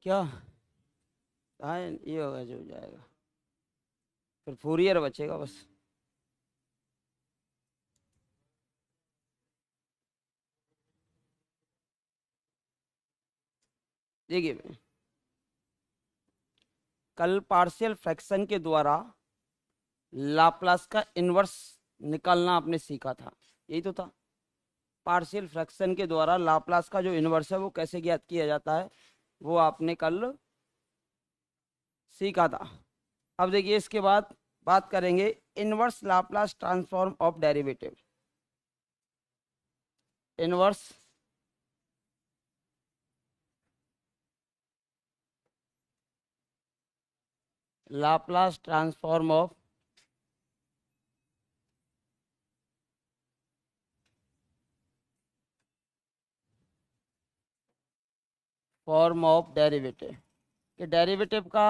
क्या साइन ये होगा जो हो जाएगा, फिर फूरियर बचेगा बस। देखिए कल पार्शियल फ्रैक्शन के द्वारा लाप्लास का इन्वर्स निकालना आपने सीखा था, यही तो था। पार्शियल फ्रैक्शन के द्वारा लाप्लास का जो इन्वर्स है वो कैसे ज्ञात किया जाता है, वो आपने कल सीखा था। अब देखिए इसके बाद बात करेंगे inverse Laplace transform of derivative. Inverse Laplace transform of form of derivative, कि डेरिवेटिव का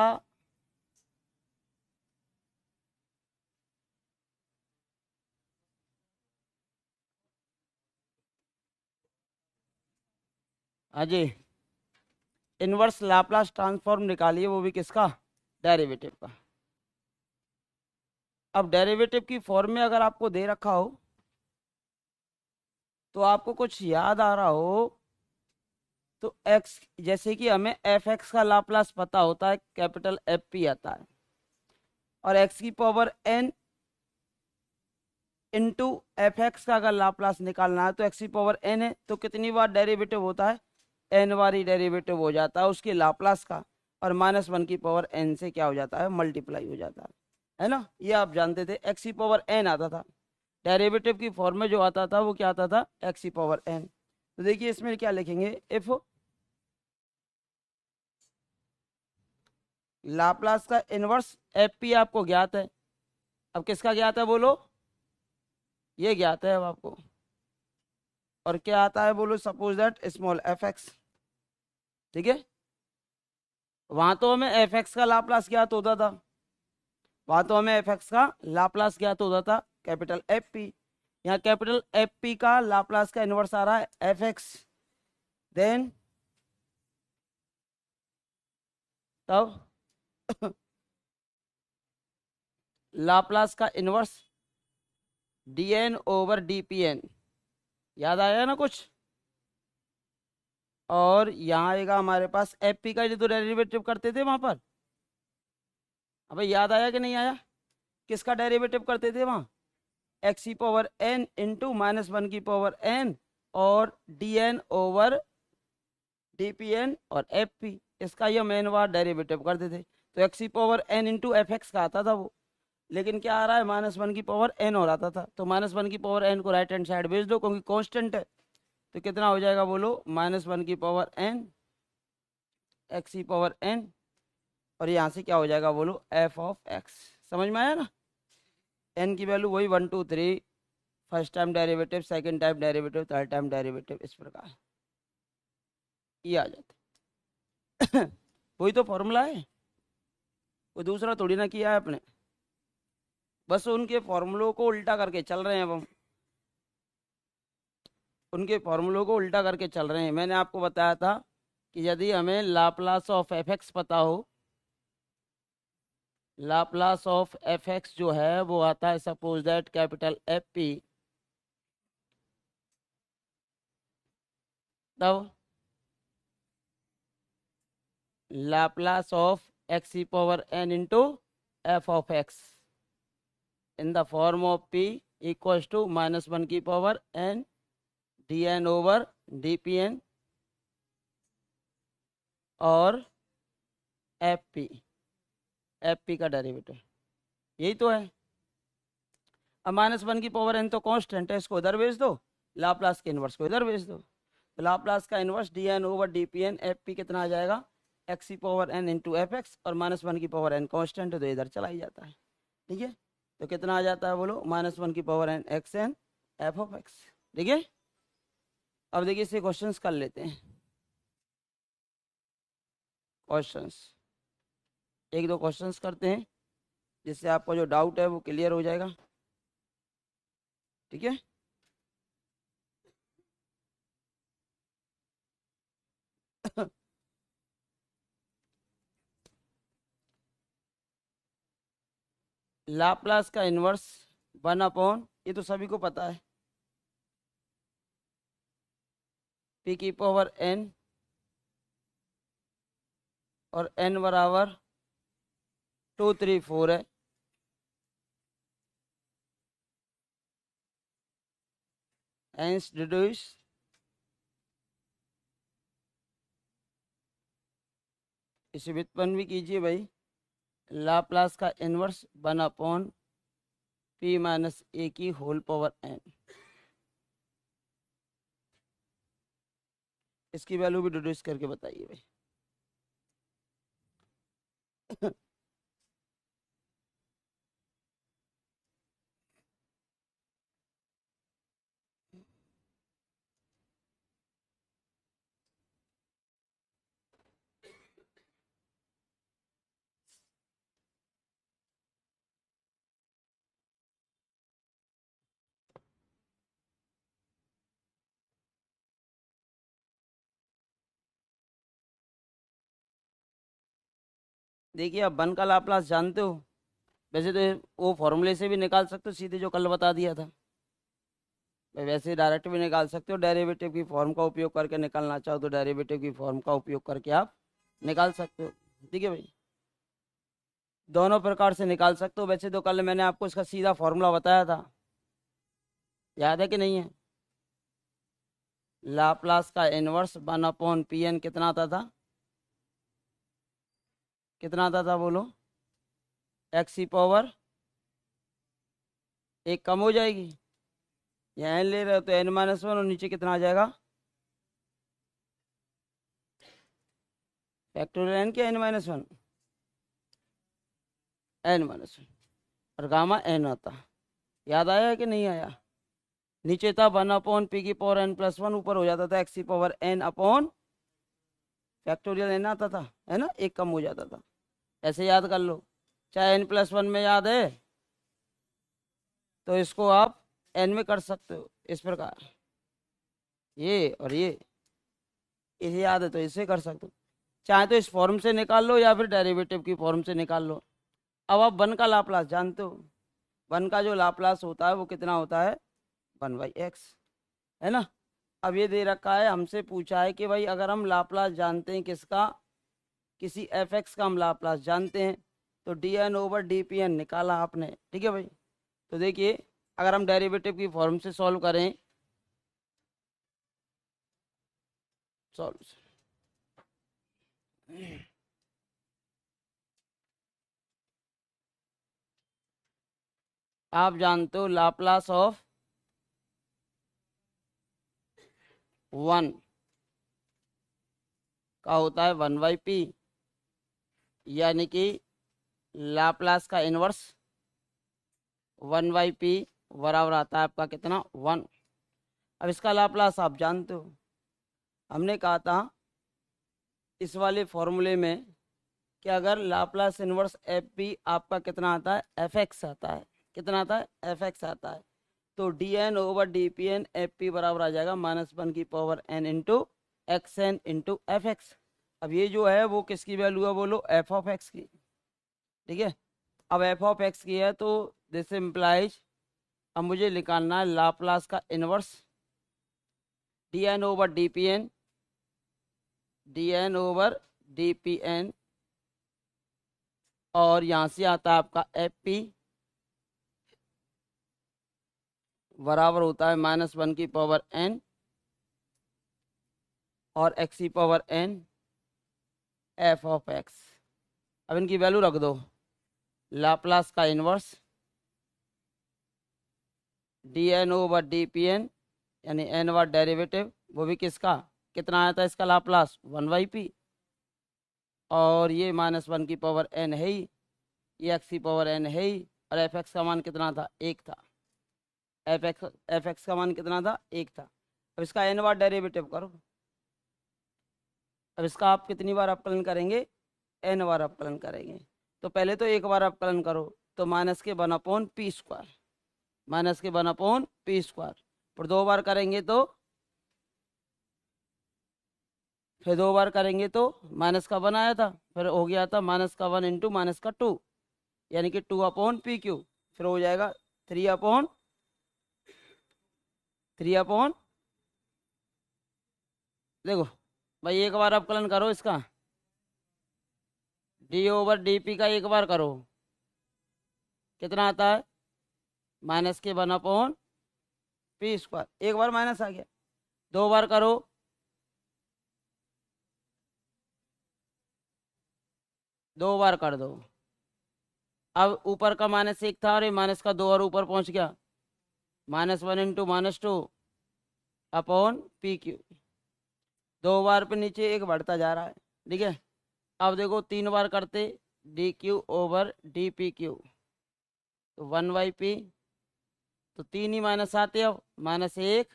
हाँ जी इन्वर्स लाप्लास ट्रांसफॉर्म निकालिए, वो भी किसका, डेरिवेटिव का। अब डेरिवेटिव की फॉर्म में अगर आपको दे रखा हो तो आपको कुछ याद आ रहा हो तो एक्स, जैसे कि हमें एफ एक्स का लाप्लास पता होता है, कैपिटल एफ पी आता है, और एक्स की power N into f x का अगर लाप्लास निकालना है तो एक्स की पावर एन है, तो कितनी बार डेरिवेटिव होता है, एन बार ही डेरिवेटिव हो जाता है उसके लाप्लास का, और माइनस वन की पावर एन से क्या हो जाता है, मल्टीप्लाई हो जाता है ना। ये आप जानते थे, एक्स की पावर एन आता था, डेरिवेटिव की फॉर्म में जो आता था वो क्या आता था, एक्स की पावर एन। तो देखिए इसमें क्या लिखेंगे, इफ लाप्लास का इनवर्स एफ पी आपको ज्ञात है, अब किसका ज्ञात है बोलो, ये ज्ञात है अब आपको, और क्या आता है बोलो, suppose that small F x, ठीक है। वहां तो हमें एफ एक्स का लाप्लास ज्ञात होता था, वहां तो हमें एफ एक्स का लाप्लास ज्ञात होता था कैपिटल एफ पी, यहाँ कैपिटल एफ पी का लाप्लास का इनवर्स आ रहा है एफ एक्स, देन तब लाप्लास का inverse d N over D P n, याद आया ना कुछ। और यहाँ आएगा हमारे पास एफ पी का जो तो डेरिवेटिव करते थे वहां पर, अब याद आया कि नहीं आया, किसका डेरिवेटिव करते थे वहां, एक्स की power N into minus one की पावर एन और d N over D P N और एफ पी, इसका ये मेन बार डेरिवेटिव करते थे। तो एक्स की power N into f x का आता था वो, लेकिन क्या आ रहा है, माइनस वन की पावर एन हो रहा था, तो माइनस वन की पावर एन को राइट हैंड साइड भेज दो क्योंकि कांस्टेंट है। तो कितना हो जाएगा बोलो, माइनस वन की पावर एन एक्स की पावर एन, और यहाँ से क्या हो जाएगा बोलो, एफ ऑफ एक्स। समझ में आया ना, एन की वैल्यू वही 1 2 3, first time derivative, second time derivative, third time derivative, इस प्रकार ये आ जाता है। वही तो फॉर्मूला है, कोई दूसरा थोड़ी ना किया है आपने, बस उनके फॉर्मूलों को उल्टा करके चल रहे हैं अब हम, उनके फॉर्मूलों को उल्टा करके चल रहे हैं। मैंने आपको बताया था कि यदि हमें लाप्लास ऑफ एफ एक्स पता हो, लाप्लास ऑफ एफ एक्स जो है वो आता है suppose that capital F P, तब लाप्लास ऑफ एक्स की power N into F of X in the form of P equals to minus one की power N D N over D P N और F P का derivative, यही तो है। अब minus one की power N तो कांस्टेंट है, इसको उधर भेज दो, लाप्लास के इनवर्स को इधर भेज दो, तो लाप्लास का inverse d N over D P n f p कितना आ जाएगा, एक्स की power N into f x, और माइनस वन की पावर एन कांस्टेंट है तो इधर चला ही जाता है, ठीक है। तो कितना आ जाता है बोलो, माइनस वन की power n x n f of x, ठीक है। अब देखिए इसे क्वेश्चंस कर लेते हैं, क्वेश्चंस एक दो क्वेश्चंस करते हैं जिससे आपको जो डाउट है वो क्लियर हो जाएगा, ठीक है। लाप्लास का इन्वर्स 1/, ये तो सभी को पता है, पी की पावर n, और n बराबर 2 3 4 है। hence डिड्यूस इसे व्युत्पन्न भी कीजिए भाई, लाप्लास का इन्वर्स 1/p - a की होल पावर n। इसकी वैल्यू भी डिड्यूस करके बताइए भाई। देखिए आप 1 का लाप्लास जानते हो, वैसे तो वो फॉर्मूले से भी निकाल सकते हो सीधे, जो कल बता दिया था भाई, वैसे डायरेक्ट भी निकाल सकते हो, डेरिवेटिव की फॉर्म का उपयोग करके निकालना चाहो तो डेरिवेटिव की फॉर्म का उपयोग करके आप निकाल सकते हो। ठीक है भाई, दोनों प्रकार से निकाल सकते हो। वैसे तो कल मैंने आपको इसका सीधा फॉर्मूला बताया था, याद है कि नहीं है? लाप्लास का इनवर्स 1/pn कितना आता था, कितना आता था बोलो? एक्स की पावर एक कम हो जाएगी, यहाँ एन ले रहे हो तो n-1, और नीचे कितना आ जाएगा? फैक्टोरियल एन क्या n-1, n-1, और गामा n आता। याद आया है कि नहीं आया? नीचे था 1/p की पावर n+1, ऊपर हो जाता था एक्स की power n upon factorial n आता था, है ना, एक कम हो जाता था। ऐसे याद कर लो, चाहे n+1 में याद है तो इसको आप n में कर सकते हो इस प्रकार, ये और ये, इसे याद है तो इसे कर सकते हो। चाहे तो इस फॉर्म से निकाल लो या फिर डेरिवेटिव की फॉर्म से निकाल लो। अब आप 1 का लाप्लास जानते हो, 1 का जो लाप्लास होता है वो कितना होता है? 1/x, है ना। अब ये दे रखा है, हमसे पूछा है कि भाई अगर हम लाप्लास जानते हैं किसका, किसी f(x) का हम लाप्लास जानते हैं, तो dn/dpn निकाला आपने। ठीक है भाई, तो देखिए अगर हम डेरिवेटिव की फॉर्म से सॉल्व करें, सॉल्व, आप जानते हो लाप्लास ऑफ 1 का होता है 1/p, यानी कि लाप्लास का इनवर्स 1/p बराबर आता है आपका कितना? 1। अब इसका लाप्लास आप जानते हो, हमने कहा था इस वाले फॉर्मूले में कि अगर लाप्लास इनवर्स एफ पी आपका कितना आता है? f(x) आता है। कितना आता है? f(x) आता है। तो dn/dpn एफ पी बराबर आ जाएगा -1 की power n into xn into f(x). अब ये जो है वो किसकी वैल्यू है बोलो? f(x) की। ठीक है, अब f(x) की है तो दिस इम्प्लाइज, अब मुझे निकालना है लाप्लास का इनवर्स dn/dpn, dn/dpn, और यहाँ से आता है आपका एफ पी बराबर होता है -1 की पावर n और x की पावर n f(x). अब इनकी वैल्यू रख दो, लाप्लास का इनवर्स dn/dpn यानी n बार डेरिवेटिव, वो भी किसका, कितना आया था इसका लाप्लास? 1/p, और ये -1 की पावर n है ही, ये x की पावर n है ही, और f(x) का मान कितना था? 1 था। f(x) का मान कितना था? 1 था। अब इसका n बार डेरिवेटिव करो। अब इसका आप कितनी बार अवकलन करेंगे? n बार अवकलन करेंगे। तो पहले तो एक बार अवकलन करो, तो -1/p², -1/p², फिर 2 बार करेंगे तो, फिर 2 बार करेंगे तो माइनस का 1 आया था, फिर हो गया था -1 इंटू -2, यानी कि 2/PQ, फिर हो जाएगा 3/3। देखो भाई एक बार अवकलन करो इसका, d/dp का एक बार करो, कितना आता है -1/p²। एक बार माइनस आ गया, दो बार करो, दो बार कर दो। अब ऊपर का -1 था और ये माइनस का 2 और ऊपर पहुंच गया, -1 × -2/PQ। दो बार पे नीचे एक बढ़ता जा रहा है, ठीक है। अब देखो 3 बार करते, dQ/dPQ, तो 1/P, तो 3 ही माइनस आते, अब -1,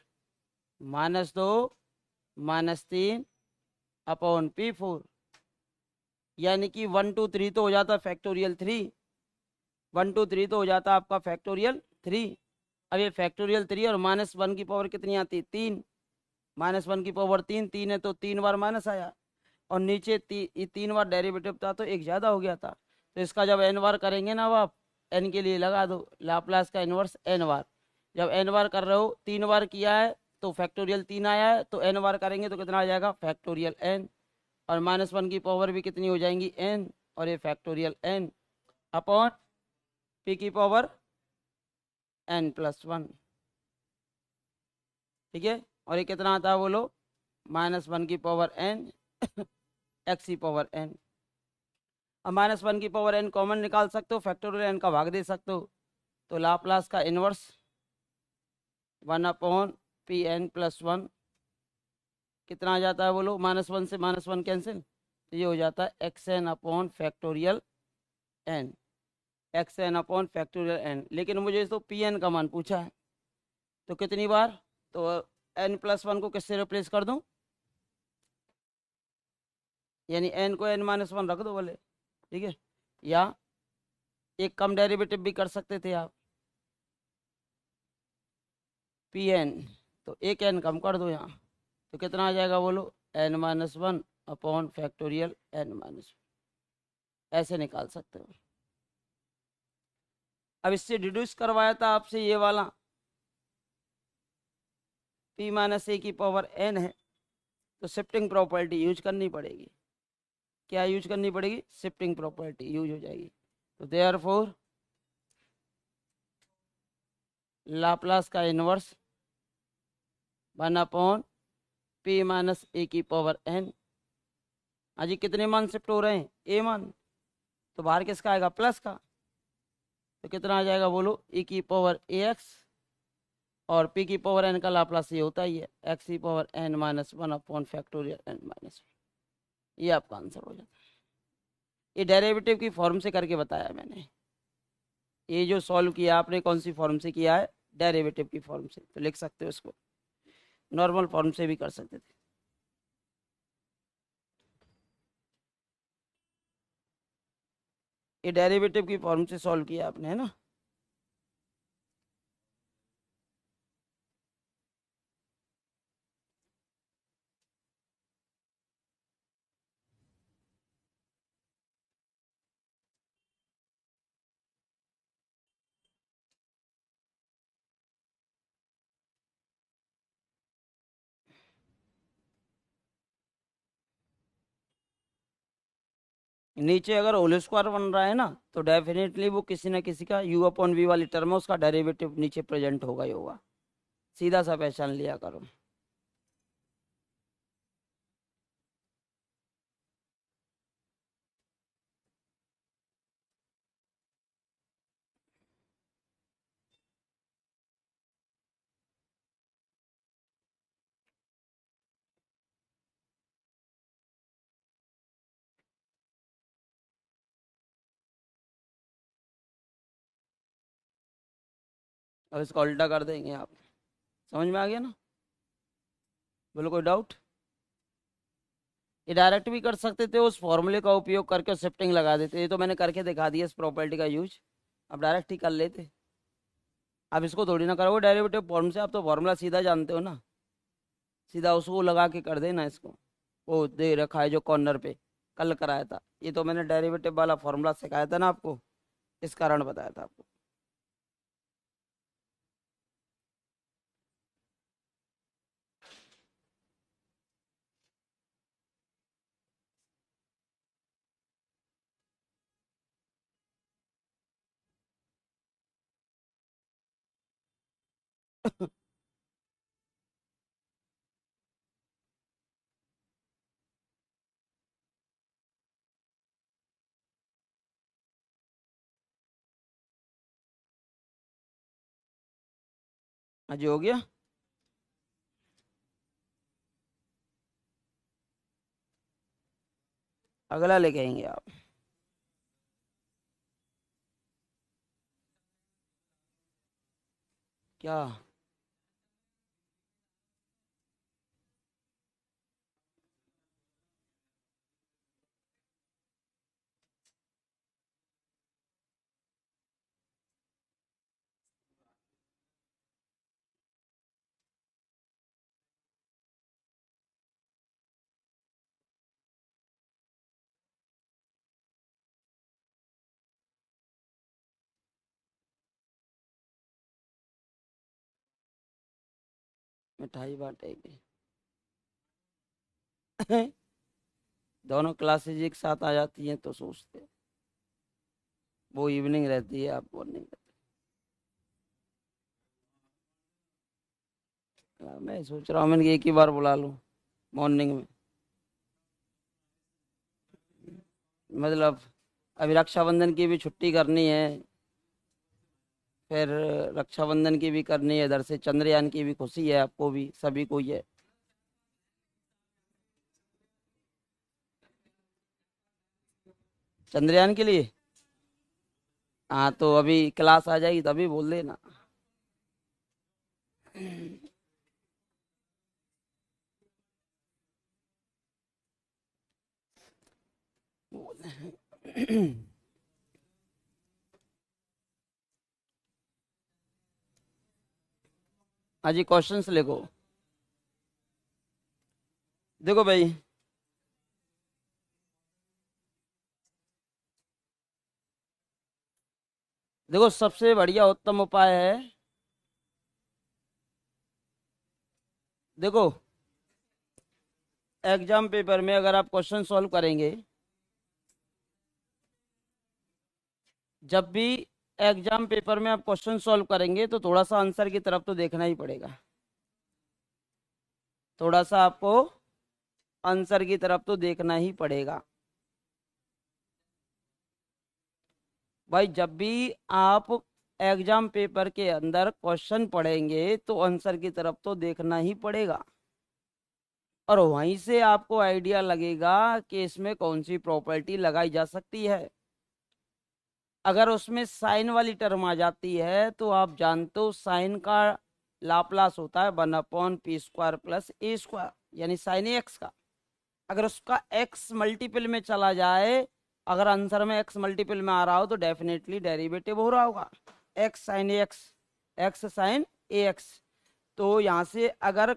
-2, -3/P4, यानी कि 1 2 3 तो हो जाता फैक्टोरियल 3, 1 2 3 तो हो जाता आपका फैक्टोरियल 3। अब ये फैक्टोरियल 3 और -1 की पावर कितनी आती है 3, -1 की पावर 3, 3 है तो 3 बार माइनस आया, और नीचे ये 3 बार डेरिवेटिव था तो एक ज़्यादा हो गया था। तो इसका जब n बार करेंगे ना, अब आप n के लिए लगा दो लाप्लास का इन्वर्स n बार। जब n बार कर रहे हो, 3 बार किया है तो फैक्टोरियल 3 आया है, तो n बार करेंगे तो कितना आ जाएगा फैक्टोरियल n, और -1 की पावर भी कितनी हो जाएंगी n, और ये फैक्टोरियल n अपॉन p की पावर n+1, ठीक है। और ये कितना आता है बोलो, -1 की पावर n x की पावर n। अब -1 की पावर n कॉमन निकाल सकते हो, फैक्टोरियल n का भाग दे सकते हो, तो लाप्लास का इन्वर्स 1/Pn+1 कितना आ जाता है बोलो, -1 से -1 कैंसिल, तो ये हो जाता है xn/फैक्टोरियल n, xn/फैक्टोरियल n। लेकिन मुझे तो Pn का मान पूछा है, तो कितनी बार, तो n+1 को किससे रिप्लेस कर दूं, यानी n को n-1 रख दो बोले, ठीक है। या एक कम डेरिवेटिव भी कर सकते थे आप, Pn, तो एक n कम कर दो यहाँ, तो कितना आ जाएगा बोलो, n-1/फैक्टोरियल n-1, ऐसे निकाल सकते हो। अब इससे डिड्यूस करवाया था आपसे ये वाला p-a की पावर n है, तो शिफ्टिंग प्रॉपर्टी यूज करनी पड़ेगी। क्या यूज करनी पड़ेगी, शिफ्टिंग प्रॉपर्टी यूज हो जाएगी। तो देयरफॉर लाप्लास का इन्वर्स 1/p-a की पावर n। अजी कितने मान शिफ्ट हो रहे हैं, a मान, तो बाहर किसका आएगा प्लस का, तो कितना आ जाएगा बोलो, e की पावर ax, और p की पावर n का लाप्लास ये होता ही है x की पावर n-1/फैक्टोरियल n-1। ये आपका आंसर हो जाता है। ये डेरिवेटिव की फॉर्म से करके बताया मैंने, ये जो सॉल्व किया आपने कौन सी फॉर्म से किया है, डेरिवेटिव की फॉर्म से, तो लिख सकते हो इसको, नॉर्मल फॉर्म से भी कर सकते थे। ये डेरिवेटिव की फॉर्म से सॉल्व किया आपने, है ना। नीचे अगर होल स्क्वायर बन रहा है ना, तो डेफिनेटली वो किसी ना किसी का u/v वाली टर्म है, उसका डेरिवेटिव नीचे प्रेजेंट होगा ही होगा, सीधा सा पहचान लिया करो। अब इसका उल्टा कर देंगे आप, समझ में आ गया ना, बोलो कोई डाउट। ये डायरेक्ट भी कर सकते थे, उस फॉर्मूले का उपयोग करके शिफ्टिंग लगा देते, ये तो मैंने करके दिखा दिया इस प्रॉपर्टी का यूज, अब डायरेक्ट ही कर लेते। अब इसको थोड़ी ना करोगे डेरिवेटिव फॉर्म से, आप तो फॉर्मूला सीधा जानते हो ना, सीधा उसको लगा के कर देना इसको। वो दे रखा है जो कॉर्नर पे, कल कराया था, ये तो मैंने डेरिवेटिव वाला फॉर्मूला सिखाया था ना आपको, इस कारण बताया था आपको। हाँ जी, हो गया। अगला लेके आएंगे आप। क्या? मिठाई बांटेगी। दोनों क्लासेज एक साथ आ जाती हैं तो सोचते, वो इवनिंग रहती है, आप मॉर्निंग। मैं सोच रहा हूँ मैंने एक ही बार बुला लूँ मॉर्निंग में। मतलब अभी रक्षाबंधन की भी छुट्टी करनी है, फिर रक्षाबंधन की भी करनी है, इधर से चंद्रयान की भी खुशी है, आपको भी, सभी को ही है। चंद्रयान के लिए। हाँ, तो अभी क्लास आ जाएगी तभी बोल देना। हाँ जी, क्वेश्चंस लिखो। देखो भाई, देखो सबसे बढ़िया उत्तम उपाय है। देखो, एग्जाम पेपर में अगर आप क्वेश्चन सॉल्व करेंगे, जब भी एग्जाम पेपर में आप क्वेश्चन सॉल्व करेंगे तो थोड़ा सा आंसर की तरफ तो देखना ही पड़ेगा। थोड़ा सा आपको आंसर की तरफ तो देखना ही पड़ेगा। भाई, जब भी आप एग्जाम पेपर के अंदर क्वेश्चन पढ़ेंगे तो आंसर की तरफ तो देखना ही पड़ेगा, और वहीं से आपको आइडिया लगेगा कि इसमें कौन सी प्रॉपर्टी लगाई जा सकती है। अगर उसमें साइन वाली टर्म आ जाती है तो आप जानते हो साइन का लाप्लास होता है 1/p² प्लस a², यानी साइन एक्स का। अगर उसका एक्स मल्टीपल में चला जाए, अगर आंसर में एक्स मल्टीपल में आ रहा हो तो डेफिनेटली डेरिवेटिव हो रहा होगा, X sine X, X sine ए एक्स। तो यहाँ से अगर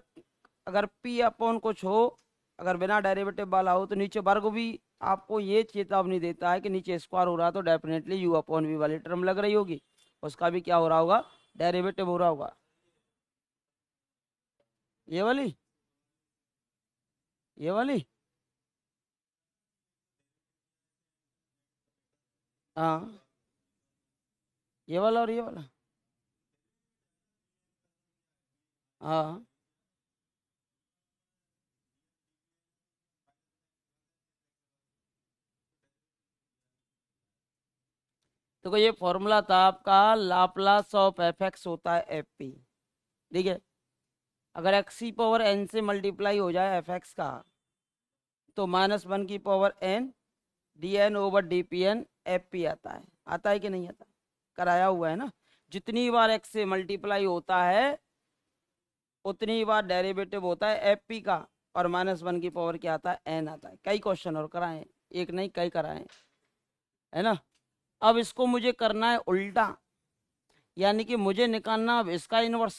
अगर पी अपॉन कुछ हो, अगर बिना डेरिवेटिव वाला हो, तो नीचे वर्ग भी आपको ये चेतावनी देता है कि नीचे स्क्वायर हो रहा है तो डेफिनेटली यू अपॉन वी वाली टर्म लग रही होगी, उसका भी क्या हो रहा होगा, डेरिवेटिव हो रहा होगा। ये वाली, ये वाली। हाँ, ये वाला और ये वाला। हाँ, तो ये फॉर्मूला था आपका, लाप्लास ऑफ एफ एक्स होता है एफ पी। ठीक है, अगर एक्स की पावर एन से मल्टीप्लाई हो जाए एफ एक्स का, तो -1 की power N D N over D P n f p आता है। आता है कि नहीं आता? कराया हुआ है ना। जितनी बार एक्स से मल्टीप्लाई होता है उतनी बार डेरिवेटिव होता है एफ पी का, और -1 की पावर क्या आता है, एन आता है। कई क्वेश्चन और कराए, एक नहीं कई कराए, है ना। अब इसको मुझे करना है उल्टा, यानी कि मुझे निकालना अब इसका इनवर्स।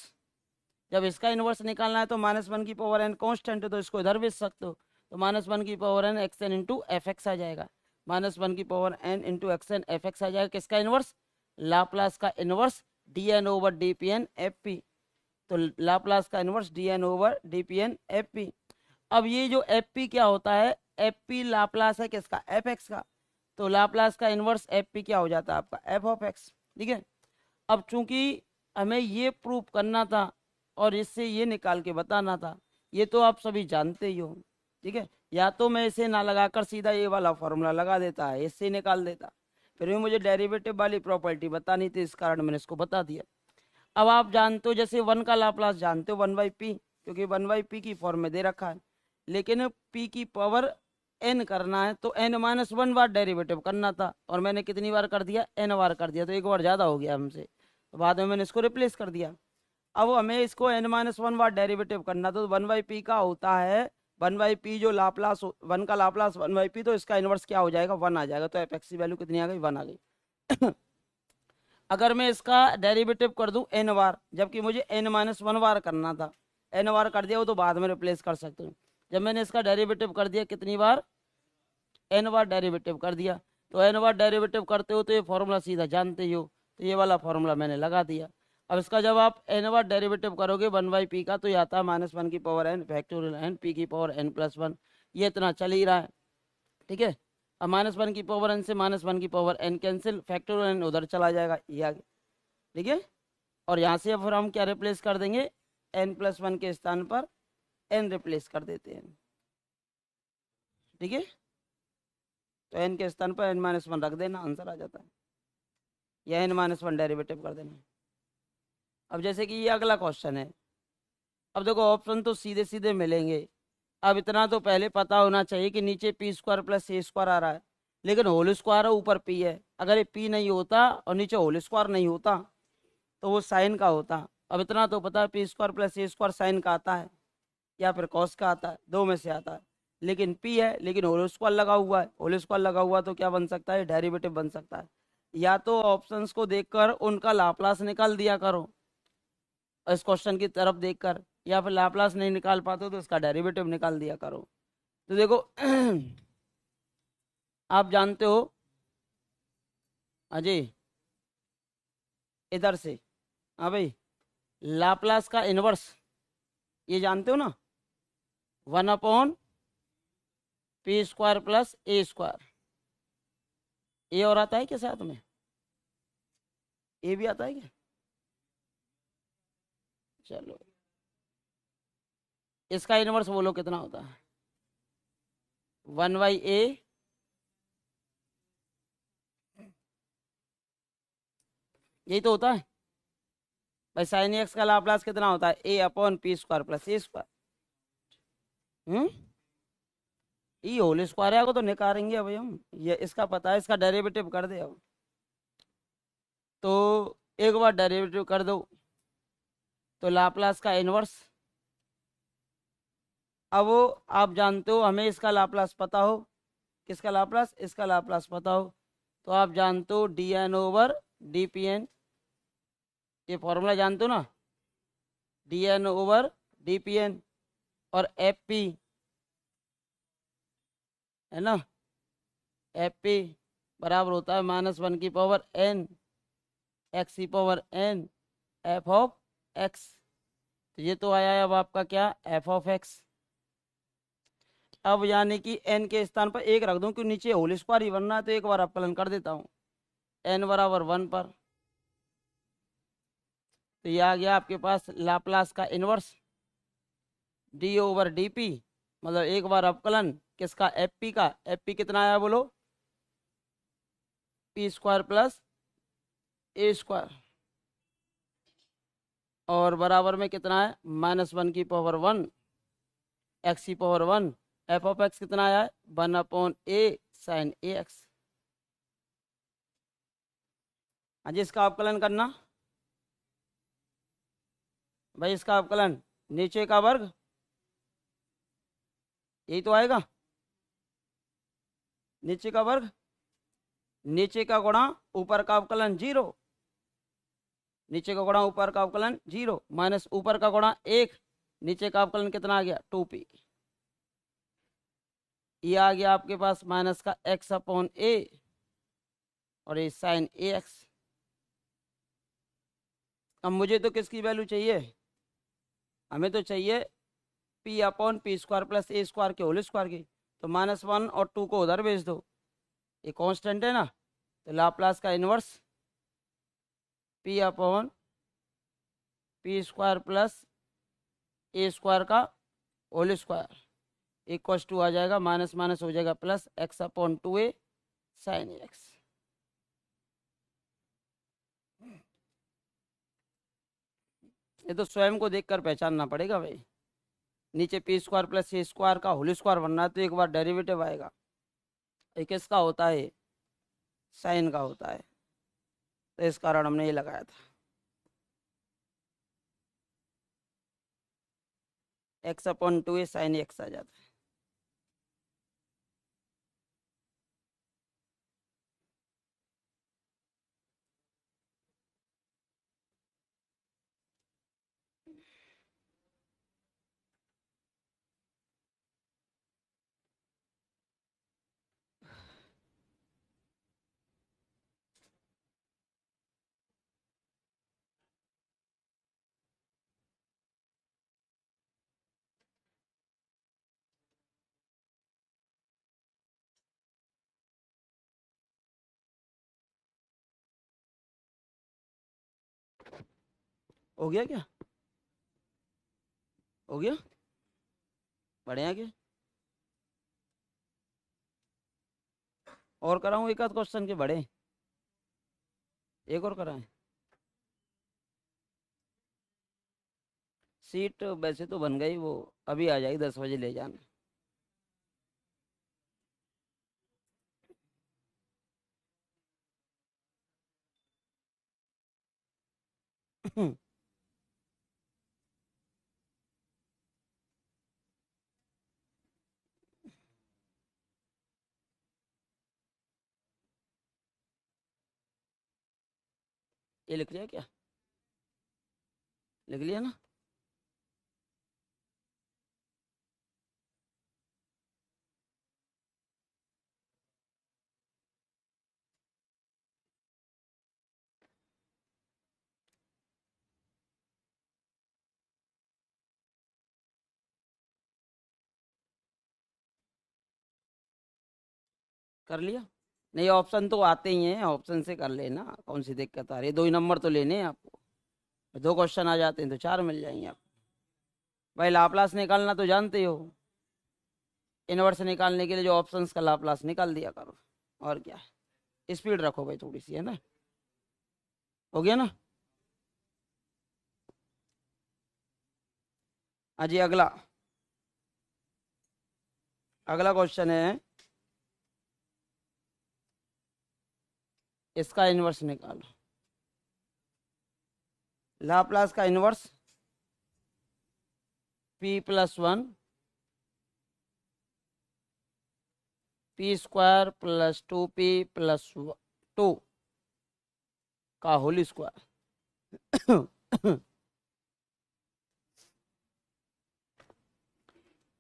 जब इसका इनवर्स निकालना है तो -1 की पावर एन कॉन्स्टेंट है, तो इसको इधर भेज सकते हो, तो -1 की power n x n into f x आ जाएगा। -1 n into x n f x आ जाएगा किसका इनवर्स, लाप्लास का inverse d N over D P n f p. तो लाप्लास का inverse d N over D P n f p. अब ये जो एफ पी क्या होता है, एफ पी लाप्लास है किसका, एफ एक्स का। तो लाप्लास का इनवर्स एफ पी क्या हो जाता है आपका, एफ ऑफ एक्स। ठीक है, अब चूंकि हमें ये प्रूफ करना था और इससे ये निकाल के बताना था, ये तो आप सभी जानते ही हो। ठीक है, या तो मैं इसे ना लगाकर सीधा ये वाला फॉर्मूला लगा देता है, इससे निकाल देता, फिर भी मुझे डेरिवेटिव वाली प्रॉपर्टी बतानी थी, इस कारण मैंने इसको बता दिया। अब आप जानते हो जैसे 1 का लाप्लास जानते हो 1/p, क्योंकि 1/p की फॉर्म में दे रखा है, लेकिन p की पावर n करना है तो n-1 बार डेरिवेटिव करना था, और मैंने कितनी बार कर दिया, n बार कर दिया, तो एक बार ज़्यादा हो गया हमसे, तो बाद में मैंने इसको रिप्लेस कर दिया। अब हमें इसको n-1 बार डेरिवेटिव करना, तो 1/p का होता है 1/p, जो लाप्लास 1 का लाप्लास 1/p, तो इसका इनवर्स क्या हो जाएगा, 1 आ जाएगा। तो एफ एक्स की वैल्यू कितनी आ गई, 1 आ गई। अगर मैं इसका डेरिवेटिव कर दूं n बार, जबकि मुझे n-1 बार करना था, n बार कर दिया, वो तो बाद में रिप्लेस कर सकते हो। जब मैंने इसका डेरिवेटिव कर दिया कितनी बार, n बार डेरिवेटिव कर दिया, तो n बार डेरिवेटिव करते हो तो ये फॉर्मूला सीधा जानते ही हो, तो ये वाला फॉर्मूला मैंने लगा दिया। अब इसका जब आप n बार डेरिवेटिव करोगे 1/p का, तो ये आता है -1 की power n factorial n p की पावर n+1, ये इतना चल ही रहा है। ठीक है, अब -1 की पावर n से -1 की power n cancel, factorial n उधर चला जाएगा, ये आगे। ठीक है, और यहाँ से फिर हम क्या रिप्लेस कर देंगे, n+1 के स्थान पर n रिप्लेस कर देते हैं। ठीक है, तो n के स्थान पर n-1 रख देना, आंसर आ जाता है, या n-1 डेरिवेटिव कर देना। अब जैसे कि ये अगला क्वेश्चन है, अब देखो ऑप्शन तो सीधे सीधे मिलेंगे। अब इतना तो पहले पता होना चाहिए कि नीचे p² + a² आ रहा है, लेकिन होल स्क्वायर है, ऊपर p है। अगर ये p नहीं होता और नीचे होल स्क्वायर नहीं होता तो वो साइन का होता। अब इतना तो पता है p² + a² साइन का आता है या फिर कॉस का आता है, दो में से आता है। लेकिन p है, लेकिन होल स्क्वायर लगा हुआ है, होल स्क्वायर लगा हुआ तो क्या बन सकता है, डेरिवेटिव बन सकता है। या तो ऑप्शंस को देखकर उनका लाप्लास निकाल दिया करो इस क्वेश्चन की तरफ देखकर, या फिर लाप्लास नहीं निकाल पाते तो इसका डेरिवेटिव निकाल दिया करो। तो देखो आप जानते हो अजय, इधर से, हाँ भाई, लाप्लास का इनवर्स ये जानते हो ना, 1/p² + a²। ए और आता है क्या साथ में, ए भी आता है क्या, चलो इसका इनवर्स बोलो कितना होता है, 1/a यही तो होता है भाई। साइन एक्स का लाप्लास कितना होता है, a/p² + a²। ये होल स्क्वायर को तो निकालेंगे अभी हम, ये इसका पता है, इसका डेरिवेटिव कर दे अब। तो एक बार डेरिवेटिव कर दो तो लाप्लास का इनवर्स, अब वो आप जानते हो, हमें इसका लाप्लास पता हो, किसका लाप्लास, इसका लाप्लास पता हो, तो आप जानते हो dn ओवर dpn, ये फॉर्मूला जानते हो ना, dn ओवर dpn, और fp है ना, fp बराबर होता है -1 की पावर n x की power n f of x। तो ये तो आया है अब आपका क्या, f ऑफ x। अब यानी कि n के स्थान पर एक रख दूं, क्योंकि नीचे होल स्क्वायर ही बनना है, तो एक बार अपकलन कर देता हूँ n बराबर 1 पर। तो ये आ गया आपके पास लाप्लास का इनवर्स d ओवर dp, मतलब एक बार अपकलन किसका, fp का। fp कितना आया बोलो, p² + a², और बराबर में कितना है, -1 की पावर 1 x की पावर 1, f ऑफ x कितना आया है, 1/a sin ax। हाँ जी, इसका अवकलन करना भाई, इसका अवकलन नीचे का वर्ग, यही तो आएगा, नीचे का वर्ग, नीचे का गुणा ऊपर का अवकलन 0, नीचे का गुणा ऊपर का अवकलन 0 माइनस ऊपर का गुणा 1, नीचे का अवकलन कितना आ गया, 2p। ये आ गया आपके पास माइनस का एक्स अपॉन ए और ये साइन ए एक्स। अब मुझे तो किसकी वैल्यू चाहिए, हमें तो चाहिए p upon p square plus a square के होल स्क्वायर की। तो -1 और 2 को उधर भेज दो, ये कांस्टेंट है ना, तो लाप्लास का inverse p upon p square plus a square का होल स्क्वायर इक्वस टू आ जाएगा, माइनस माइनस हो जाएगा plus x upon 2a sine x. ये तो स्वयं को देखकर पहचानना पड़ेगा भाई। नीचे p square plus a square का होल स्क्वायर बनना है तो एक बार डेरिवेटिव आएगा, एक किसका होता है, साइन का होता है, तो इस कारण हमने ये लगाया था x upon 2a sine x आ जाता है। हो गया क्या, हो गया, बढ़िया क्या, और कराऊं एक आध क्वेश्चन के बड़े, एक और कराएं। सीट वैसे तो बन गई, वो अभी आ जाएगी 10 बजे ले जाना। ये लिख लिया क्या, लिख लिया ना। कर लिया, नहीं ऑप्शन तो आते ही हैं, ऑप्शन से कर लेना, कौन सी दिक्कत आ रही है, 2 ही नंबर तो लेने हैं आपको, 2 क्वेश्चन आ जाते हैं तो 4 मिल जाएंगे आप। भाई लाप्लास निकालना तो जानते हो, इनवर्स निकालने के लिए जो ऑप्शंस का लाप्लास निकाल दिया करो, और क्या है, स्पीड रखो भाई थोड़ी सी, है ना। हो गया ना। अजी अगला, अगला क्वेश्चन है, इसका इनवर्स निकालो, लाप्लास का inverse p+1 P square plus 2p+2 का होल स्क्वायर।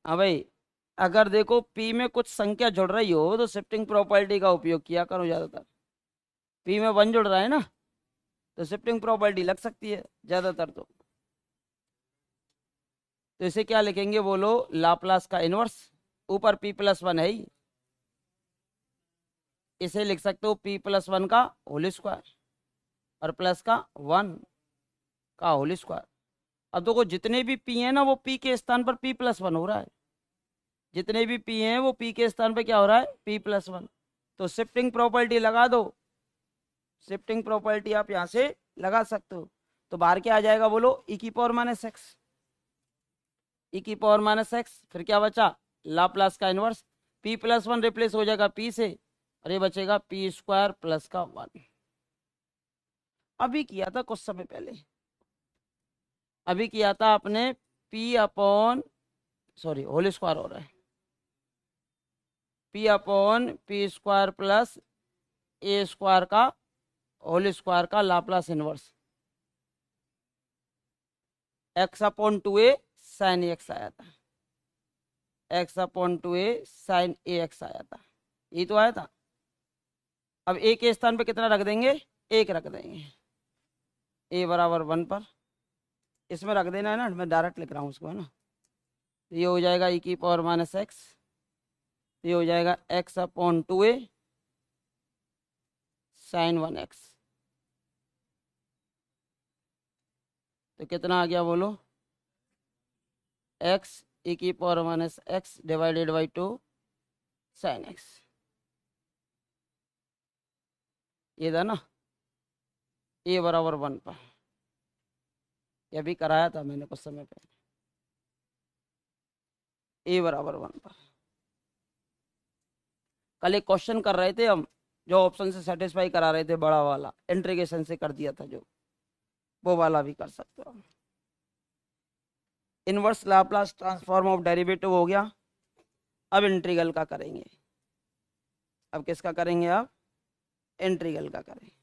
हाँ भाई, अगर देखो p में कुछ संख्या जुड़ रही हो तो शिफ्टिंग प्रॉपर्टी का उपयोग किया करो ज्यादातर। p में 1 जुड़ रहा है ना, तो शिफ्टिंग प्रॉपर्टी लग सकती है ज्यादातर। तो इसे क्या लिखेंगे बोलो, लाप्लास का इनवर्स, ऊपर p+1 है ही, इसे लिख सकते हो p+1 का होल स्क्वायर और प्लस का 1 का होल स्क्वायर। अब देखो जितने भी p है ना वो p के स्थान पर p+1 हो रहा है, जितने भी p हैं वो p के स्थान पर क्या हो रहा है, p+1। तो शिफ्टिंग प्रॉपर्टी लगा दो, शिफ्टिंग प्रॉपर्टी आप यहां से लगा सकते हो। तो बाहर क्या आ जाएगा बोलो, e⁻⁻x, e⁻⁻x, फिर क्या बचा, लाप्लास का इनवर्स, p+1 रिप्लेस हो जाएगा p से, और ये बचेगा p² प्लस का 1। अभी किया था कुछ समय पहले, अभी किया था आपने p upon, sorry whole square हो रहा है, p/p² प्लस ए स्क्वायर का होल स्क्वायर का Laplace inverse x/2a sine x आया था। एक्स अपॉन 2a साइन ए एक्स आया था, यही तो आया था। अब ए के स्थान पे कितना रख देंगे, 1 रख देंगे, ए बराबर 1 पर। इसमें रख देना है ना, मैं डायरेक्ट लिख रहा हूँ उसको, है ना। तो ये हो जाएगा e की पावर माइनस एक्स, ये हो जाएगा x upon 2a sign 1x। तो कितना आ गया बोलो, x e की power minus x divided by 2 sign x, ये था ना, ए बराबर 1 पर। ये भी कराया था मैंने कुछ समय पहले, ए बराबर 1 पर। कल एक क्वेश्चन कर रहे थे हम, जो ऑप्शन से सेटिस्फाई करा रहे थे, बड़ा वाला इंटीग्रेशन से कर दिया था, जो वो वाला भी कर सकते हो। Inverse Laplace transform of derivative हो गया। अब इंटीग्रल का करेंगे। अब किसका करेंगे, अब इंटीग्रल का करेंगे।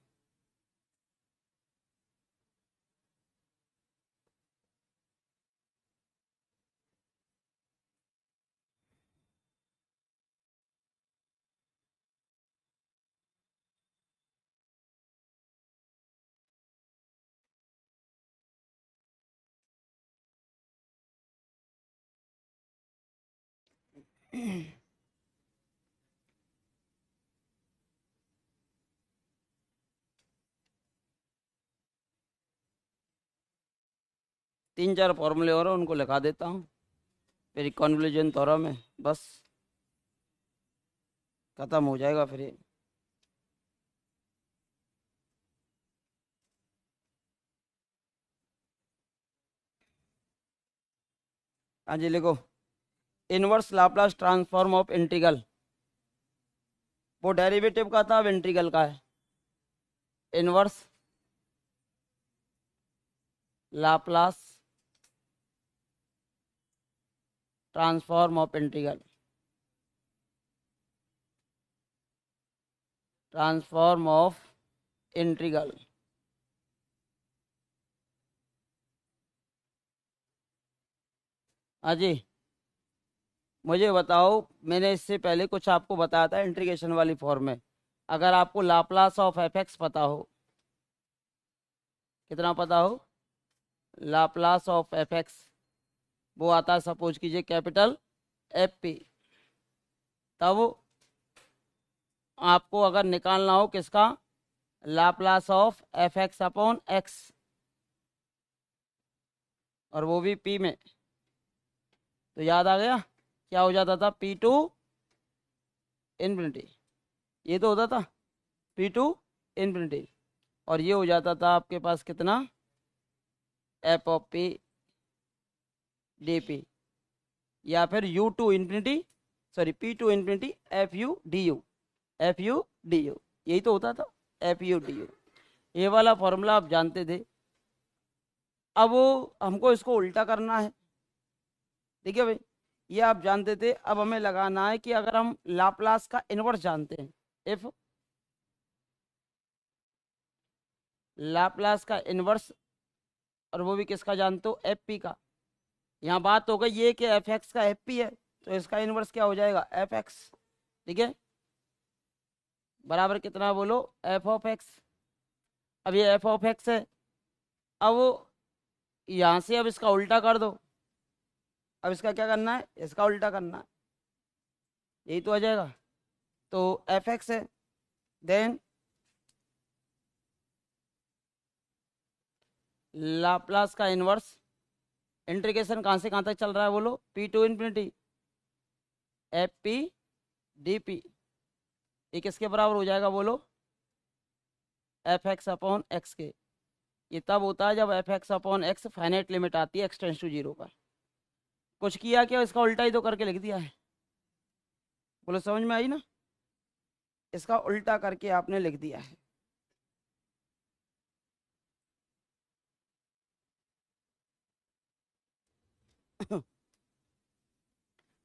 तीन चार फॉर्मूले और हैं, उनको लिखा देता हूँ, फिर कन्वोल्यूशन थ्योरम है, बस खत्म हो जाएगा फिर ये। हाँ जी लिखो, inverse Laplace transform of integral, वो डेरिवेटिव का था, अब इंटीग्रल का है। Inverse Laplace transform of integral, transform of integral. हाँ जी, मुझे बताओ, मैंने इससे पहले कुछ आपको बताया था इंटीग्रेशन वाली फॉर्म में। अगर आपको लाप्लास ऑफ एफ एक्स पता हो, कितना पता हो, लाप्लास ऑफ एफ एक्स, वो आता है सपोज कीजिए कैपिटल एफ पी। तब आपको अगर निकालना हो किसका, Laplace of F x upon x, और वो भी पी में, तो याद आ गया क्या हो जाता था, पी टू इन्फिनिटी, ये तो होता था पी टू इन्फिनिटी। और ये हो जाता था आपके पास कितना, f of p d p, या फिर u to infinity, sorry p to infinity f u d u, f u d u, यही तो होता था, एफ यू डी यू। ये वाला फॉर्मूला आप जानते थे। अब वो हमको इसको उल्टा करना है, ठीक है भाई, ये आप जानते थे। अब हमें लगाना है कि अगर हम लाप्लास का इनवर्स जानते हैं, इफ लाप्लास का इनवर्स, और वो भी किसका जानते हो, एफ पी का। यहाँ बात हो गई ये कि एफ एक्स का एफ पी है, तो इसका इनवर्स क्या हो जाएगा, एफ एक्स, ठीक है, बराबर कितना बोलो, एफ ऑफ एक्स। अब ये एफ ऑफ एक्स है, अब यहाँ से अब इसका उल्टा कर दो। अब इसका क्या करना है, इसका उल्टा करना है, यही तो आ जाएगा। तो एफ एक्स है, देन लाप्लास का इनवर्स, इंटीग्रेशन कहाँ से कहाँ तक चल रहा है बोलो, p to infinity f p d p, ये किसके बराबर हो जाएगा बोलो, एफ एक्स अपॉन एक्स के। ये तब होता है जब F x upon x finite limit आती है एक्स टेंस टू जीरो पर। कुछ किया क्या, इसका उल्टा ही तो करके लिख दिया है, बोलो समझ में आई ना, इसका उल्टा करके आपने लिख दिया है।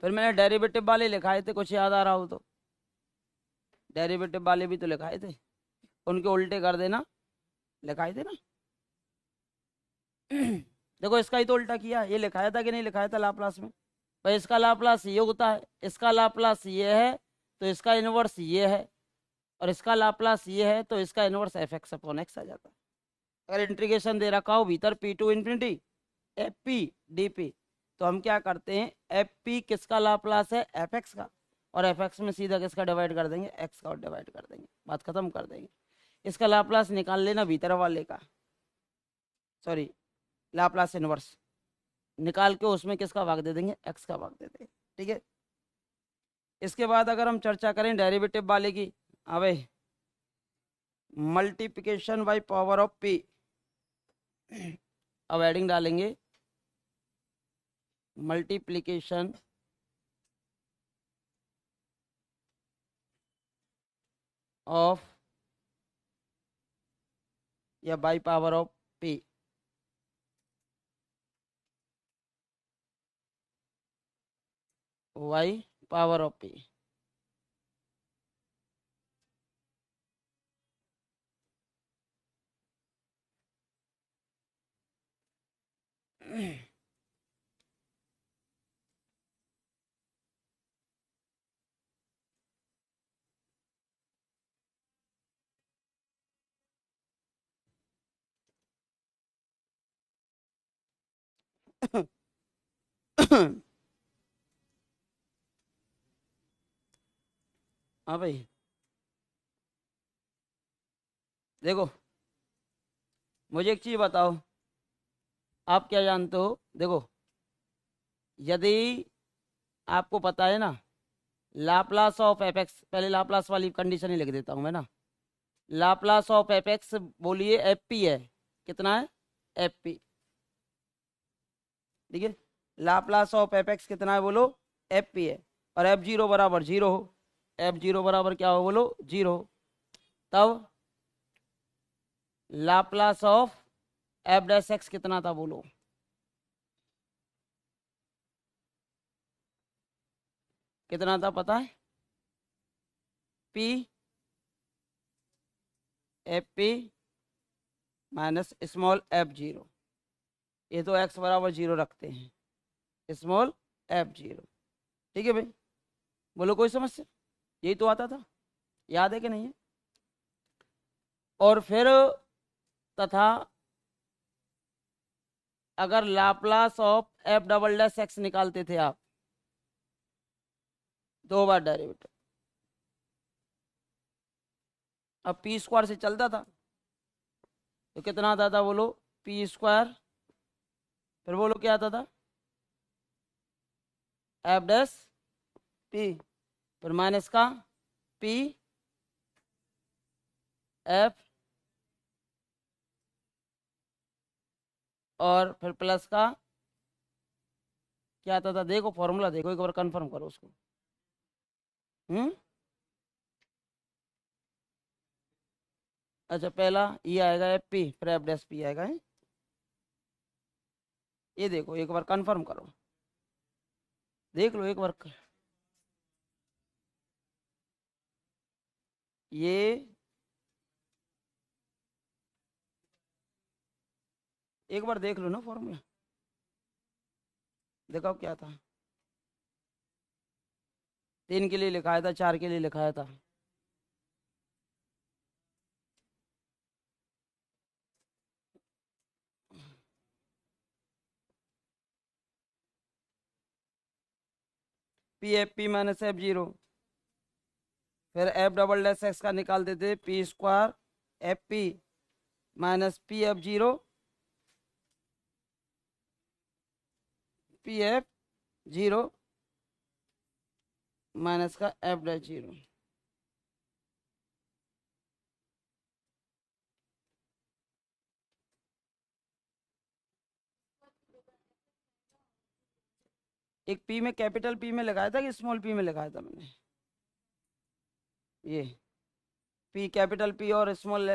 फिर मैंने डेरिवेटिव वाले लिखाए थे, कुछ याद आ रहा हो तो, डेरिवेटिव वाले भी तो लिखाए थे, उनके उल्टे कर देना, लिखाए थे ना। देखो इसका ही तो उल्टा किया, ये लिखाया था कि नहीं लिखाया था लाप्लास में, भाई इसका लाप्लास ये होता है, इसका लाप्लास ये है तो इसका इनवर्स ये है, और इसका लाप्लास ये है तो इसका inverse f x upon x आ जाता है। अगर इंटीग्रेशन दे रखा हो भीतर p to infinity f p d p, तो हम क्या करते हैं, एफ पी किसका लाप्लास है, एफ एक्स का, और एफ एक्स में सीधा किसका डिवाइड कर देंगे, एक्स का, और डिवाइड कर देंगे, बात खत्म कर देंगे। इसका लाप्लास निकाल लेना भीतर वाले का, सॉरी लाप्लास इनवर्स निकाल के उसमें किसका भाग दे देंगे, एक्स का भाग दे देंगे, ठीक है। इसके बाद अगर हम चर्चा करें डेरिवेटिव वाले की, अबे multiplication by power of p, अब एडिंग डालेंगे, मल्टीप्लिकेशन ऑफ या by power of p, y power of p, हाँ भाई देखो, मुझे एक चीज बताओ, आप क्या जानते हो, देखो यदि आपको पता है ना लाप्लास ऑफ एफ एक्स, पहले लाप्लास वाली कंडीशन ही लिख देता हूं मैं ना, लाप्लास ऑफ एफ एक्स बोलिए एफ पी है, कितना है, एफ पी, ठीक है। लाप्लास ऑफ एफ एक्स कितना है बोलो, एफ पी है, और एफ जीरो बराबर जीरो हो, एफ जीरो बराबर क्या हो बोलो, जीरो हो, तब Laplace of F dash x कितना था बोलो, कितना था पता है, P F P minus small F zero, ये तो एक्स बराबर जीरो रखते हैं, स्मॉल एफ जीरो, ठीक है भाई, बोलो कोई समस्या, यही तो आता था, याद है कि नहीं है। और फिर तथा अगर Laplace of F double dash x निकालते थे आप, दो बार डेरिवेटिव, अब पी स्क्वायर से चलता था तो कितना आता था बोलो, पी स्क्वायर, फिर बोलो क्या आता था, एफ डैश पी, फिर माइनस का पी एफ, और फिर प्लस का क्या आता था, देखो फॉर्मूला देखो एक बार, कंफर्म करो उसको। हम्म, अच्छा पहला ये आएगा एफ पी, फिर एफ डैश पी आएगा है? ये देखो एक बार कंफर्म करो, देख लो एक बार, ये एक बार देख लो ना फॉर्मूला, देखो क्या था, तीन के लिए लिखाया था, चार के लिए लिखाया था, P F P minus F zero, फिर एफ डबल डैश एक्स का निकालते थे P square F P minus P f zero, P f zero minus का एफ डैश जीरो, एक पी में कैपिटल पी में लगाया था कि स्मॉल पी में लगाया था मैंने, ये पी कैपिटल पी और स्मॉल,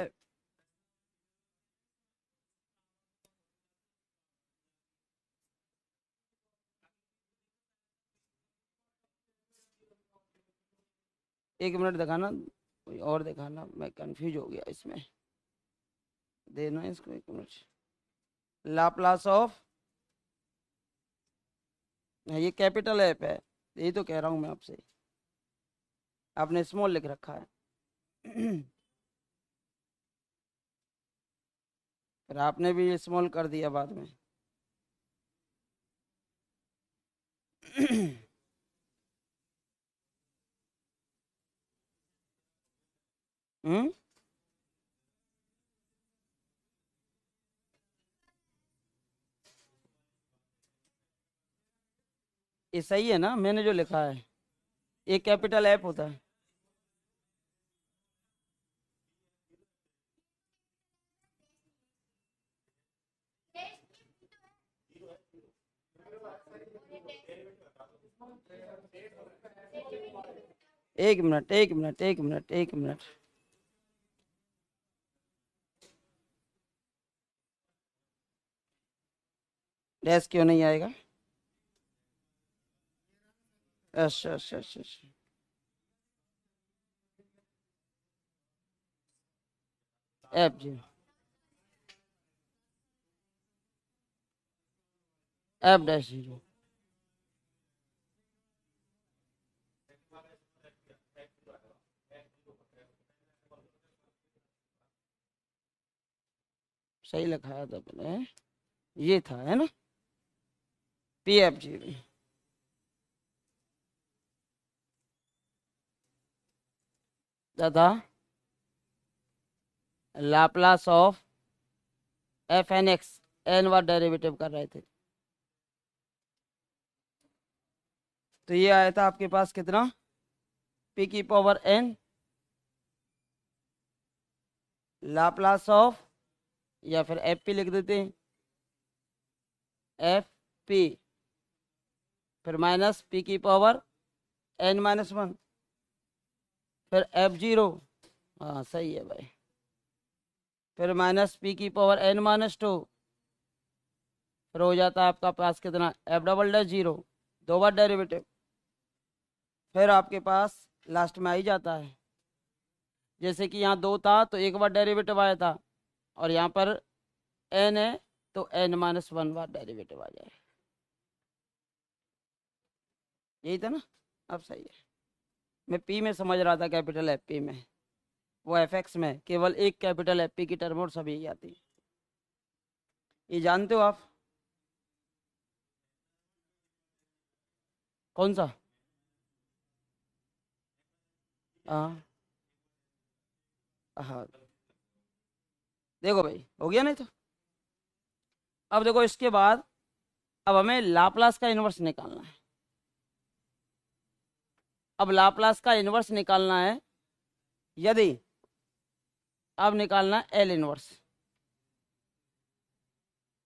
एक मिनट दिखाना, कोई और दिखाना, मैं कंफ्यूज हो गया इसमें, देना इसको एक मिनट, लाप्लास ऑफ ये कैपिटल ऐप है, यही तो कह रहा हूँ मैं आपसे, आपने स्मॉल लिख रखा है। फिर आपने भी स्मॉल कर दिया बाद में। हम्म, ये सही है ना मैंने जो लिखा है, ये कैपिटल ऐप होता है। एक मिनट, एक मिनट, एक मिनट, एक मिनट। डैश क्यों नहीं आएगा? अच्छा अच्छा अच्छा अच्छा। ऐप जी, ऐप डैश जीरो। सही लिखाया था मैंने, ये था है ना, पी एफ जीरो तथा Laplace of f n x, n बार डेरिवेटिव कर रहे थे। तो ये आया था आपके पास कितना, पी की पावर एन लाप्लास ऑफ, या फिर एफ पी लिख देते हैं, एफ पी, फिर माइनस पी की पावर एन माइनस वन, फिर एफ जीरो, हाँ सही है भाई, फिर माइनस पी की पावर एन माइनस टू, फिर हो जाता है आपका पास कितना, एफ डबल डैश जीरो, दो बार डेरिवेटिव। फिर आपके पास लास्ट में आ ही जाता है, जैसे कि यहाँ दो था तो एक बार डेरिवेटिव आया था, और यहाँ पर एन है तो N minus one bar derivative आ जाए, यही था ना। अब सही है, मैं पी में समझ रहा था, कैपिटल एफ पी में, वो एफ एक्स में केवल एक कैपिटल एफ पी की टर्म और सभी यही आती है, ये जानते हो आप? कौन सा? हाँ हाँ, देखो भाई हो गया नहीं तो। अब देखो इसके बाद, अब हमें लाप्लास का इन्वर्स निकालना है। अब लाप्लास का इन्वर्स निकालना है, यदि, अब निकालना है एल इन्वर्स,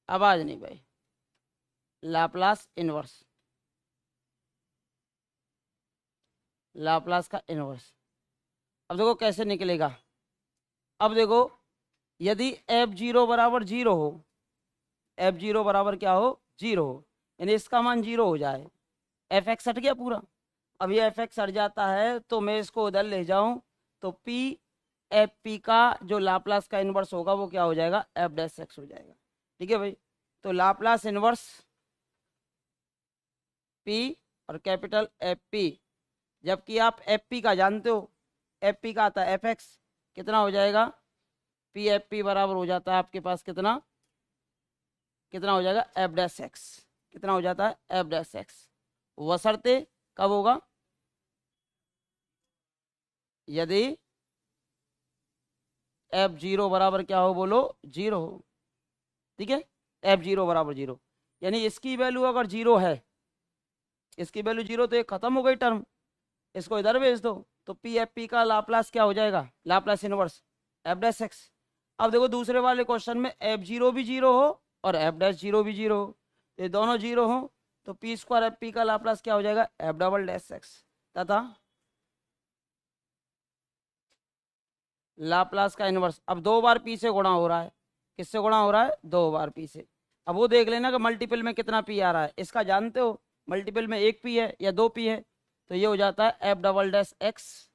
आवाज नहीं भाई, लाप्लास इन्वर्स, लाप्लास का इन्वर्स। अब देखो कैसे निकलेगा। अब देखो, यदि एफ जीरो बराबर जीरो हो, एफ जीरो बराबर क्या हो, जीरो हो, यानी इसका मान जीरो हो जाए, एफ एक्स हट गया पूरा। अब ये एफ एक्स हट जाता है तो मैं इसको उधर ले जाऊं, तो पी एफ पी का जो लाप्लास का इन्वर्स होगा वो क्या हो जाएगा, एफ डैश एक्स हो जाएगा। ठीक है भाई, तो लाप्लास इन्वर्स पी और कैपिटल एफ पी, जबकि आप एफ पी का जानते हो, एफ पी का आता है एफ एक्स, कितना हो जाएगा, पी एफ पी बराबर हो जाता है आपके पास कितना, कितना हो जाएगा, एफ डैश एक्स, कितना हो जाता है, एफ डैश एक्स, बशर्ते कब होगा, यदि एफ जीरो बराबर क्या हो, बोलो जीरो हो। ठीक है, एफ जीरो बराबर जीरो, यानी इसकी वैल्यू अगर जीरो है, इसकी वैल्यू जीरो, तो ये खत्म हो गई टर्म, इसको इधर भेज दो, तो पी एफ पी का लाप्लास क्या हो जाएगा, Laplace inverse F dash x. अब देखो दूसरे वाले क्वेश्चन में एफ जीरो भी जीरो हो और एफ डैश जीरो भी जीरो हो, ये दोनों जीरो हो, तो पी स्क्वायर एफ पी का लाप्लास क्या हो जाएगा, एफ डबल डैश एक्स, तथा लाप्लास का इनवर्स। अब दो बार पी से गुणा हो रहा है, किससे गुणा हो रहा है, दो बार पी से। अब वो देख लेना कि मल्टीपल में कितना पी आ रहा है, इसका जानते हो, मल्टीपल में एक पी है या दो पी है, तो ये हो जाता है एफ डबल डैश एक्स,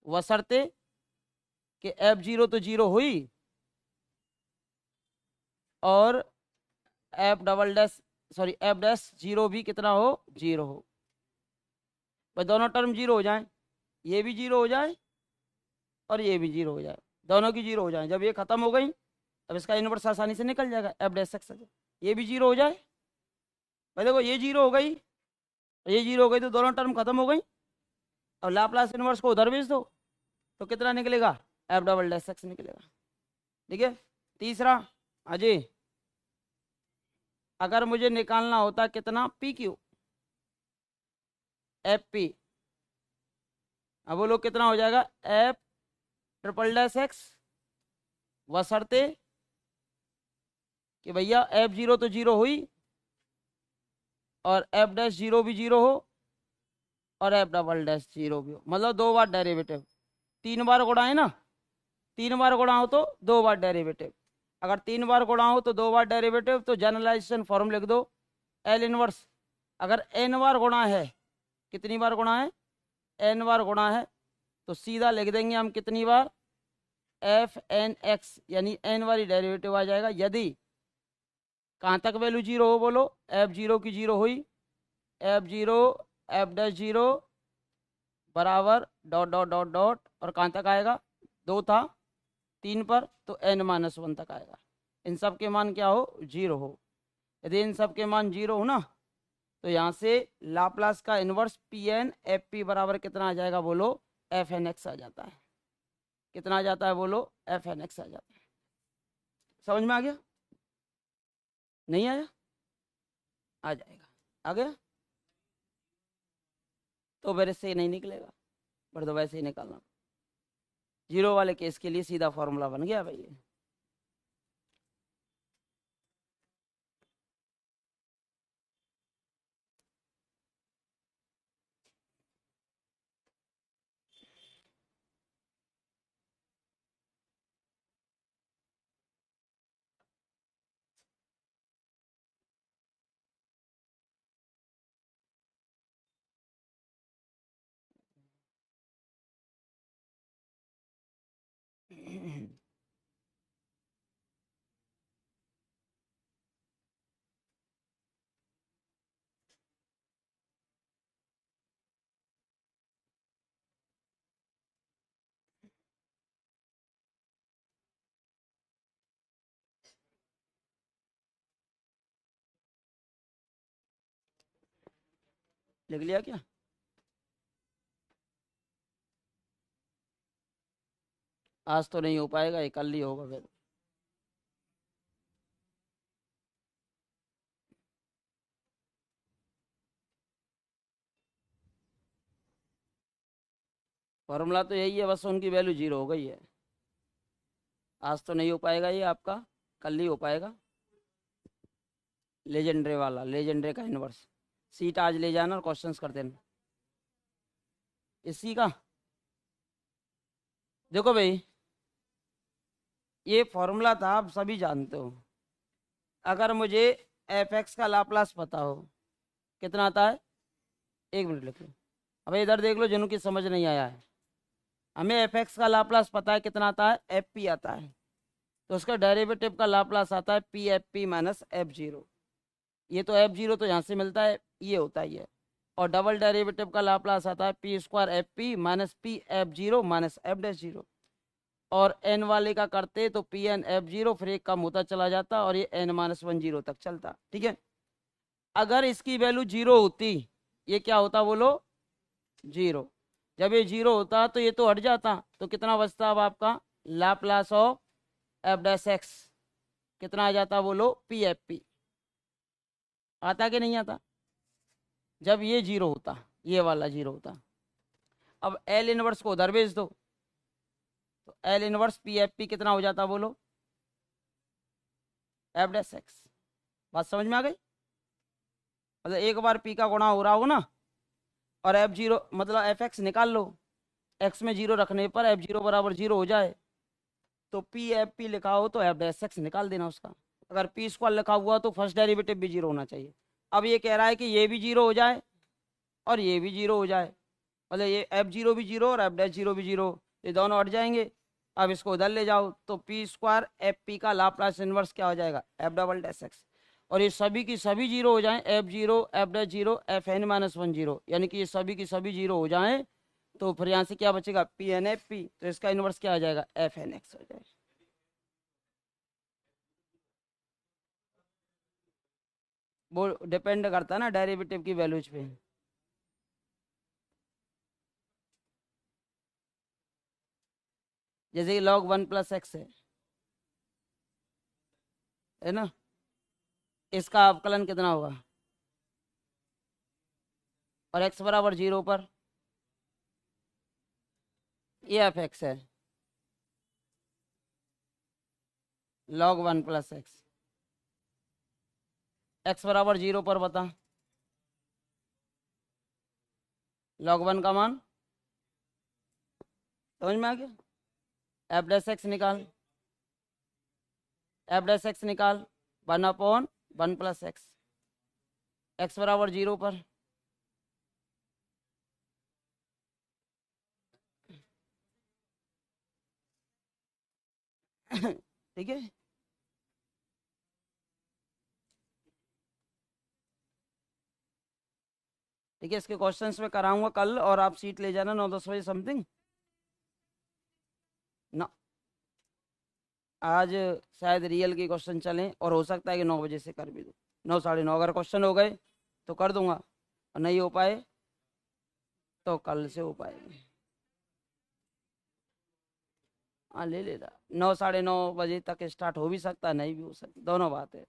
बशर्ते कि एफ जीरो तो जीरो हुई और F double dash sorry F dash zero भी कितना हो, जीरो हो। भाई दोनों टर्म जीरो हो जाए, ये भी जीरो हो जाए और ये भी जीरो हो जाए, दोनों की जीरो हो जाए। जब ये खत्म हो गई अब इसका इनवर्स आसानी से निकल जाएगा, एफ डैश एक्स। ये भी जीरो हो जाए, भाई देखो ये जीरो हो गई, ये जीरो हो गई तो दोनों टर्म खत्म हो गई। अब लाप्लास इनवर्स को उधर भेज दो तो कितना निकलेगा, एफ डबल डैश एक्स निकलेगा। ठीक है। तीसरा अजय, अगर मुझे निकालना होता कितना पी क्यू एफ पी, अब बोलो कितना हो जाएगा, एफ ट्रिपल डैश एक्स, बशर्ते कि भैया एफ जीरो तो जीरो हुई और एफ डैश जीरो भी जीरो हो और एफ डबल डैश जीरो भी हो, मतलब दो बार डेरिवेटिव। तीन बार गुणा है ना, तीन बार गुणा हो तो दो बार डेरिवेटिव। अगर तीन बार गुणा हो तो दो बार डेरिवेटिव, तो जनरलाइजेशन फॉर्म लिख दो एल इनवर्स। अगर एन बार गुणा है, कितनी बार गुणा है, एन बार गुणा है, तो सीधा लिख देंगे हम कितनी बार, एफ एन एक्स, यानी एन वाली डेरिवेटिव आ जाएगा। यदि कहाँ तक वैल्यू जीरो हो, बोलो एफ जीरो की जीरो हुई, F zero f dash zero बराबर डॉट डॉट डॉट डॉट, और कहाँ तक आएगा, दो था तीन पर तो एन माइनस वन तक आएगा। इन सब के मान क्या हो, जीरो हो। यदि इन सब के मान जीरो हो ना, तो यहाँ से लाप्लास का inverse p n f p बराबर कितना आ जाएगा, बोलो एफ एन एक्स आ जाता है। कितना आ जाता है, बोलो एफ एन एक्स आ जाता है। समझ में आ गया, नहीं आया, आ जाएगा, आ गया तो मेरे से नहीं निकलेगा, पर तो वैसे ही निकालना। जीरो वाले केस के लिए सीधा फॉर्मूला बन गया भाई। लिख लिया क्या, आज तो नहीं हो पाएगा, ये कल ही होगा फिर। फॉर्मूला तो यही है, बस उनकी वैल्यू जीरो हो गई है। आज तो नहीं हो पाएगा ये आपका, कल ही हो पाएगा। लेजेंड्रे वाला, लेजेंड्रे का इनवर्स सीट आज ले जाना और क्वेश्चंस कर देना इसी का। देखो भाई, ये फॉर्मूला था, आप सभी जानते हो। अगर मुझे एफ एक्स का लाप्लास पता हो, कितना आता है, एक मिनट लिख लो। अब इधर देख लो जिनको की समझ नहीं आया है, हमें एफ एक्स का लाप्लास पता है, कितना आता है, एफ पी आता है। तो उसका डेरिवेटिव का लाप्लास आता है P F P minus F zero. ये तो एफ जीरो तो यहाँ से मिलता है, ये होता ही है। और डबल डेरिवेटिव का लाप्लास आता है P square F P minus P f zero minus F dash zero. और एन वाले का करते तो पी एन एफ जीरो, फिर एक कम होता चला जाता और ये एन माइनस वन जीरो तक चलता। ठीक है। अगर इसकी वैल्यू जीरो होती, ये क्या होता बोलो, जीरो। जब ये जीरो होता तो ये तो हट जाता, तो कितना बचता अब आपका, Laplace of F dash x कितना आ जाता बोलो, पी एफ पी। आता कि नहीं आता, जब ये जीरो होता, ये वाला जीरो होता। अब एल इनवर्स को उधर भेज दो तो L inverse P F p कितना हो जाता बोलो, एफ डैश एक्स। बात समझ में आ गई, मतलब एक बार पी का गुणा हो रहा हो ना, और एफ जीरो मतलब एफ एक्स निकाल लो, एक्स में जीरो रखने पर एफ जीरो बराबर जीरो हो जाए, तो पी एफ पी लिखा हो तो एफ डैश एक्स निकाल देना उसका। अगर पी स्क्वायर लिखा हुआ तो फर्स्ट डेरिवेटिव भी जीरो होना चाहिए। अब ये कह रहा है कि ये भी जीरो हो जाए और ये भी जीरो हो जाए, मतलब ये एफ जीरो भी जीरो और एफ डैश जीरो भी जीरो, ये दोनों हट जाएंगे। अब इसको उधर ले जाओ तो पी स्क्वायर एफ पी का लाप्लास इनवर्स क्या हो जाएगा, एफ डबल डैश एक्स। और ये सभी की सभी जीरो हो जाएं, f zero, f dash zero, f n minus one zero, यानी कि ये सभी की सभी जीरो हो जाएं, तो फिर यहाँ से क्या बचेगा, पी एन एफ पी, तो इसका इनवर्स क्या आ जाएगा, एफ एन एक्स हो जाएगा। वो डिपेंड करता है ना डेरिवेटिव की वैल्यूज पे। जैसे कि log वन प्लस एक्स है ना, इसका अवकलन कितना होगा, और एक्स बराबर जीरो पर ये एफ एक्स है, log one plus x, x बराबर जीरो पर बता, log वन का मान समझ में आ गया, एफ डैश एक्स निकाल, एफ डैश एक्स निकाल, one upon one plus x, x बराबर जीरो पर, ठीक है। ठीक है, इसके क्वेश्चंस में कराऊंगा कल, और आप सीट ले जाना 9-10 बजे समथिंग ना। आज शायद रियल के क्वेश्चन चलें, और हो सकता है कि 9 बजे से कर भी दूँ, 9, 9:30, अगर क्वेश्चन हो गए तो कर दूंगा, और नहीं हो पाए तो कल से हो पाएंगे। हाँ ले लेना, 9, 9:30 बजे तक स्टार्ट हो भी सकता है, नहीं भी हो सकता, दोनों बात है।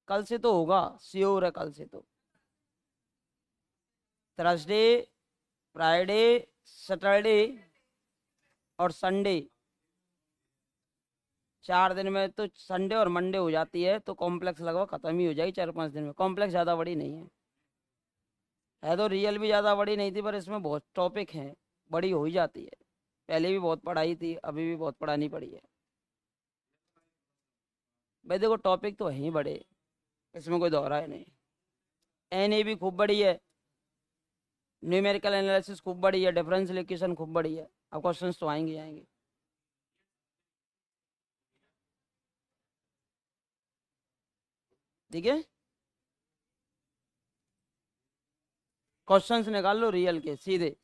कल से तो होगा, श्योर है, कल से तो थर्सडे, फ्राइडे, सैटरडे और संडे, 4 दिन में तो संडे और मंडे हो जाती है, तो कॉम्प्लेक्स लगभग खत्म ही हो जाएगी 4-5 दिन में। कॉम्प्लेक्स ज़्यादा बड़ी नहीं है तो रियल भी ज़्यादा बड़ी नहीं थी, पर इसमें बहुत टॉपिक हैं, बड़ी हो ही जाती है। पहले भी बहुत पढ़ाई थी, अभी भी बहुत पढ़ानी पड़ी है। भाई देखो टॉपिक तो है ही बड़े, इसमें कोई दोहरा है नहीं। एन ए भी खूब बड़ी है, न्यूमेरिकल एनालिसिस खूब बड़ी है, डिफरेंशियल इक्वेशन खूब बड़ी है, अब क्वेश्चंस तो आएंगे आएंगे। ठीक है, क्वेश्चंस निकाल लो रियल के सीधे।